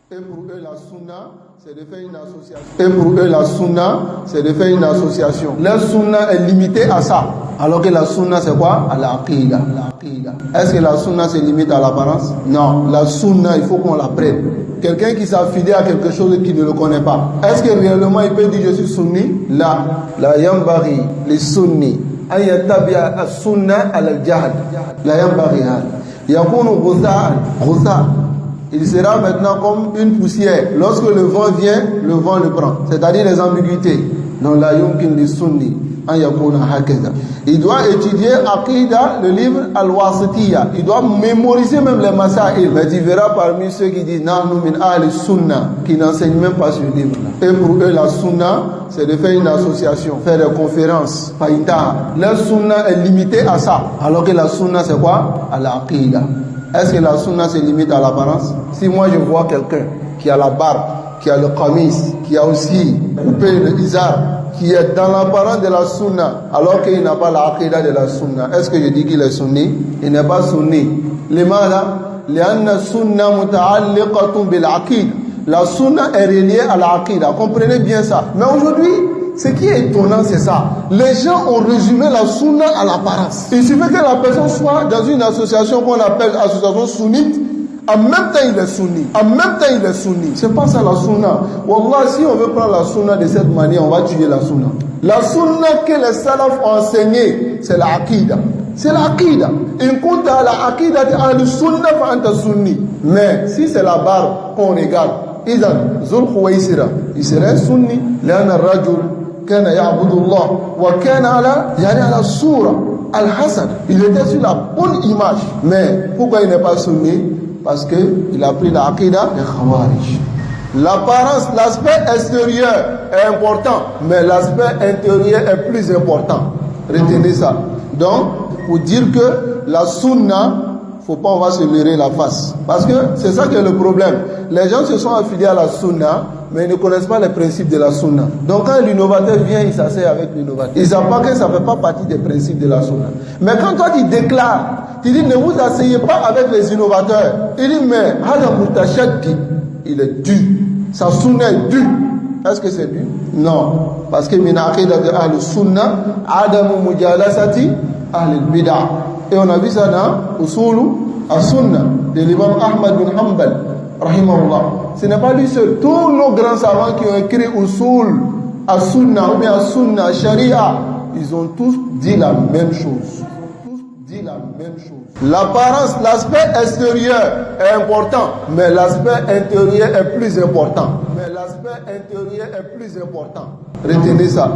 Et pour eux, la sunna, c'est de faire une association. Et pour eux, la sunna, c'est de faire une association. La sunna est limitée à ça. Alors que la sunna, c'est quoi? À l'aqidah. Est-ce que la sunna se limite à l'apparence? Non. La sunna, il faut qu'on l'apprenne. Quelqu'un qui s'affidie à quelque chose qui ne le connaît pas. Est-ce que réellement il peut dire je suis sunni? Là. La yambari, les sunnis. أن يتبع السنة على الجهل لا ينبغي هذا يكون غثاء. Il sera maintenant comme une poussière. Lorsque le vent vient, le vent le prend. C'est-à-dire les ambiguïtés. Donc la yumkin li sunni an yakuna hakaza. Il doit étudier Aqidah, le livre Al-Wasitiyya. Il doit mémoriser même les masail. Mais tu verras parmi ceux qui disent nahnu min ahli sunna, qui n'enseignent même pas ce livre-là. Et pour eux, la sunna, c'est de faire une association, faire des conférences, faïta. La sunna est limitée à ça. Alors que la sunna, c'est quoi? À l'aqidah. Est-ce que la sunna se limite à l'apparence? Si moi je vois quelqu'un qui a la barbe, qui a le qamis, qui a aussi coupé le izar, qui est dans l'apparence de la sunna, alors qu'il n'a pas l'aqidah de la sunna, est-ce que je dis qu'il est sunni? Il n'est pas sunni. La sunna est reliée à l'aqidah. Comprenez bien ça. Mais aujourd'hui, ce qui est étonnant, c'est ça. Les gens ont résumé la sunna à l'apparence. Il suffit que la personne soit dans une association qu'on appelle association sunnite. En même temps, il est sunni. C'est pas ça la sunna. Wallah, si on veut prendre la sunna de cette manière, on va tuer la sunna. La sunna que les salafs ont enseignée, c'est l'aqidah. C'est l'aqidah. In kunta ala aqidati ahli sunna fa anta sunni. Mais si c'est la barbe qu'on regarde, إذن ذو الخويسرة يسرى سني لأن الرجل كان يعبد الله وكان على الصورة الحسن. Il était sur la bonne image. Mais pourquoi il n'est pas sunni? Parce qu'il a pris la aqidah des Khawarij. L'apparence, l'aspect extérieur est important, mais l'aspect intérieur est plus important. Retenez ça. Donc, pour dire que la sunna, faut pas on va se leurrer la face. Parce que c'est ça qui est le problème. Les gens se sont affiliés à la sunna, mais ils ne connaissent pas les principes de la sunna. Donc quand l'innovateur vient, il s'assied avec l'innovateur. Ils ne savent pas que ça ne fait pas partie des principes de la sunna. Mais quand toi tu déclares, tu dis ne vous asseyez pas avec les innovateurs. Il dit mais Hada Mutashaddi, il est dû. Sa sunna est due. Est-ce que c'est dû? Non. Parce que min aqidat de ahl sunna, adamu mujalasati ahl bid'ah. Et on a vu ça dans Usulu as-Sunna de l'imam Ahmad bin Hanbal, rahimahullah. Ce n'est pas lui seul. Tous nos grands savants qui ont écrit Usul as-Sunna ou bien as-Sunna, Sharia, ils ont tous dit la même chose. L'apparence, l'aspect extérieur est important, mais l'aspect intérieur est plus important. Retenez ça.